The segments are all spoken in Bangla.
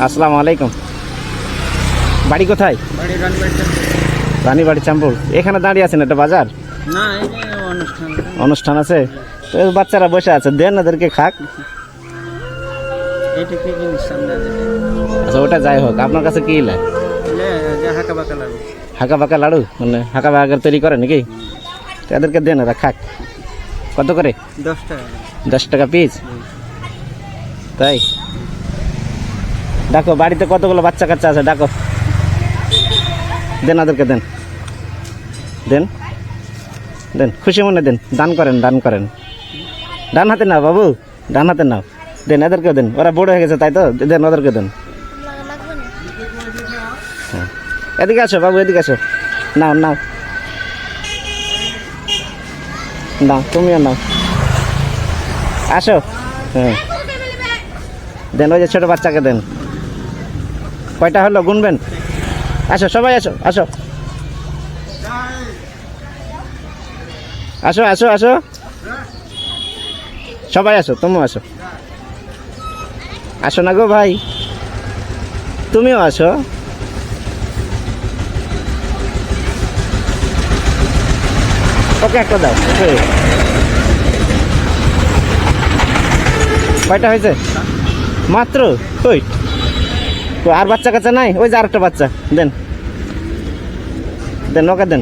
আসসালামু আলাইকুম। বাড়ি কোথায়? রানীবাড়ি চাঁদপুর। এখানে দাঁড়িয়ে আছেন, এটা বাজার না, অনুষ্ঠান আছে তো বাচ্চারা বসে আছে, দেন ওদেরকে খাক। আচ্ছা ওটা যাই হোক, আপনার কাছে কি লাগে? হাঁকা বাঁকা লাড়ু, মানে হাঁকা বাঁকা তৈরি করে নাকি? এদেরকে দেন, ওরা খাক। কত করে? 10 টাকা। 10 টাকা পিস? তাই ডাকো, বাড়িতে কতগুলো বাচ্চা কাচ্চা আছে, ডাকো, দেন ওদেরকে দেন, দেন দেন, খুশি মনে দেন, দান করেন, দান করেন। ডান হাতে নাও বাবু, ডান হাতে নাও, দেন এদেরকেও দেন, ওরা বড় হয়ে গেছে তাই তো, দেন ওদেরকে দেন। হ্যাঁ এদিকে আসো বাবু, এদিকে আসো, নাও নাও নাও, তুমিও নাও, আসো। হ্যাঁ দেন, ওই যে ছোটো বাচ্চাকে দেন। কয়টা হলো গুনবেন? আসো সবাই, আসো আসো আসো আসো আসো, সবাই আসো, তুমিও আসো, আসো না গো ভাই, তুমিও আসো। ওকে একটা দাও, ওকে। কয়টা হয়েছে মাত্র? ওই তো আর বাচ্চা কাচ্চা নাই? ওই যে আরেকটা বাচ্চা, দেন দেন, ওকে দেন।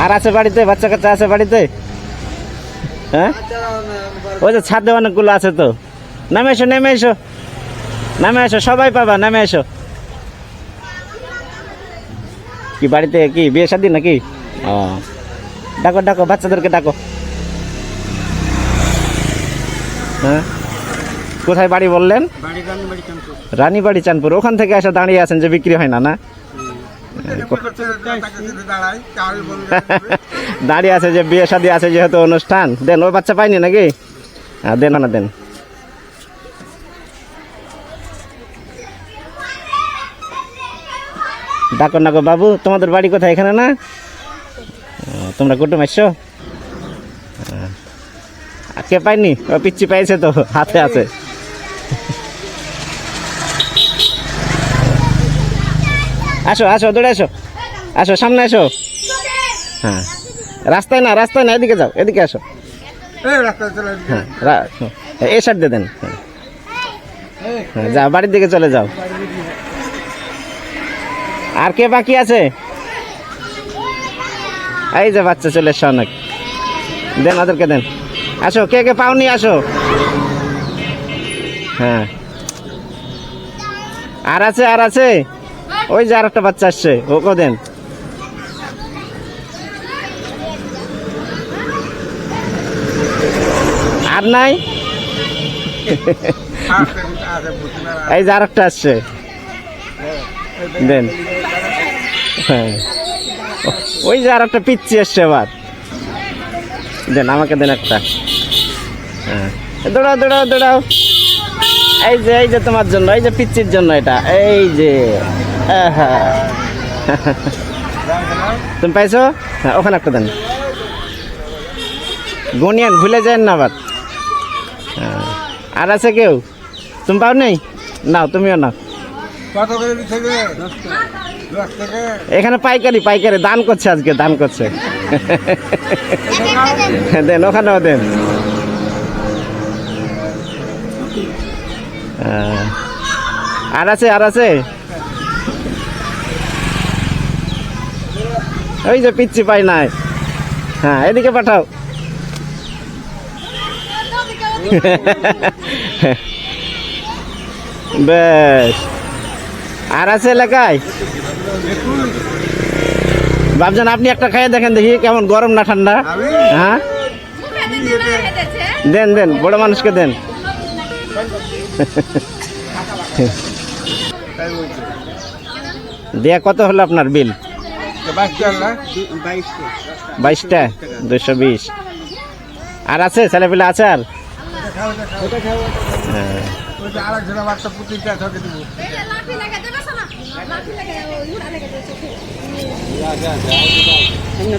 আর আছে বাড়িতে বাচ্চা কাচ্চা, আছে বাড়িতে? হ্যাঁ ওই যে ছাদে অনেকগুলো আছে তো। নামে এসো, নেমে এসো, নামে এসো, সবাই পাবা, নামে এসো। কি বাড়িতে কি বিয়ে শাদী নাকি? ও ডাকো ডাকো, বাচ্চাদেরকে ডাকো। হ্যাঁ কোথায় বাড়ি বললেন? রানীবাড়ি চাঁদপুর। ওখান থেকে এসে দাঁড়িয়ে আছেন যে বিক্রি হয় না? না দাঁড়িয়ে আছে যে বিয়ে শাদী আছে যেহেতু অনুষ্ঠান, দেন। ওই বাচ্চা পাইনি নাকি? হ্যাঁ দেন না, দেন। ডাকো না গো বাবু, তোমাদের বাড়ি কোথায়? এখানে না? তোমরা কুটুম আসছো? কে পাইনি? ও পিচ্ছি পাইছে তো, হাতে আছে। আসো আসো, দৌড়ে আসো, আসো সামনে আসো। হ্যাঁ রাস্তায় না, রাস্তায় না, এদিকে যাও, এদিকে আসো। হ্যাঁ এই সাইড দিয়ে দেন। হ্যাঁ যাও, বাড়ির দিকে চলে যাও। আর কে বাকি আছে? এই যে বাচ্চা চলে এসছে অনেক, দেন ওদেরকে দেন। আসো, কে কে পাওনি আসো। হ্যাঁ আর আছে, আর আছে, ওই যে আর একটা বাচ্চা আসছে, ওকে দেন। আর নাই? এই যে আর একটা আসছে, দেন। হ্যাঁ ওই যে আর একটা পিচ্ছি আসছে আবার, দেন, আমাকে দেন একটা। হ্যাঁ দৌড়াও দৌড়াও দৌড়াও, এই যে, এই যে তোমার জন্য, এই যে পিচ্চির জন্য এটা, এই যে। হ্যাঁ তুমি পাইছো? হ্যাঁ ওখানে একটা দেন, গুনিয়ান, ভুলে যান না আবার। হ্যাঁ আর আছে কেউ? তুমি পাও নেই? নাও, তুমিও নাও। এখানে পাইকারি, পাইকারি দান করছে আজকে, দান করছে। দেন, ওখানেও দেন। আর আছে, আর আছে, ওই যে পিচ্ছি পাই নাই। হ্যাঁ এদিকে পাঠাও। বেশ, আর আছে এলাকায়? ভাবছেন আপনি একটা খাইয়ে দেখেন, দেখি কেমন, গরম না ঠান্ডা? হ্যাঁ দেন দেন, বড় মানুষকে দেন। দিয়া কত হলো আপনার বিল? 22টা 220। আর আছে ছেলেপিলে আছে? আর হ্যাঁ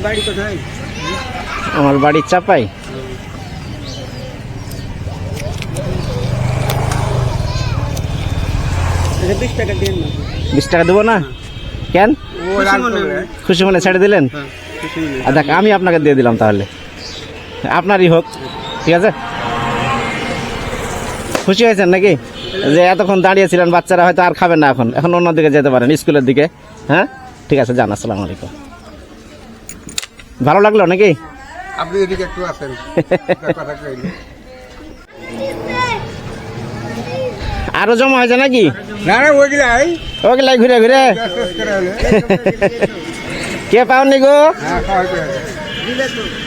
বাড়ি কোথায়? আমার বাড়ি চাপাই। আচ্ছা 20 টাকা দিন না। 20 টাকা দেবো না? কেন? খুশি মনে ছেড়ে দিলেন? দেখ আমি আপনাকে দিয়ে দিলাম, তাহলে আপনারই হোক, ঠিক আছে? খুশি হয়েছেন নাকি যে এতক্ষণ দাঁড়িয়েছিলেন? বাচ্চারা হয়তো আর খাবেন না, এখন এখন অন্যদিকে যেতে পারেন, স্কুলের দিকে। হ্যাঁ ঠিক আছে, যান। আসসালামু আলাইকুম। ভালো লাগলো নাকি? আপনি এদিকে একটু আসেন, কথা কইলে। আরো জমা হয়েছে নাকি? না না ওইগুলাই ওগুলাই ঘুরে ঘুরে কে পাওনি গো?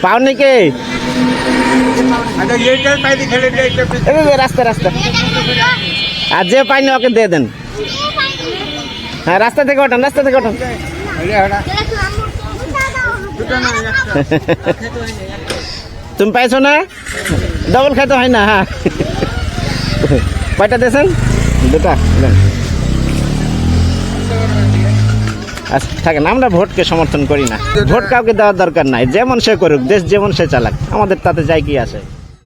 পাওনি কে? রাস্তা রাস্তা, আর যে পাইনি ওকে দিয়ে দেন। হ্যাঁ রাস্তা থেকে ওঠান, রাস্তা থেকে ওঠান। তুমি পাইছো না? ডবল খাইতে হয় না। হ্যাঁ কয়টা দিয়েছেন? দুটা। আচ্ছা থাকেন, আমরা ভোটকে সমর্থন করি না, ভোট কাউকে দেওয়ার দরকার নাই, যেমন সে করুক, দেশ যেমন সে চালাক, আমাদের তাতে যাই কি আছে।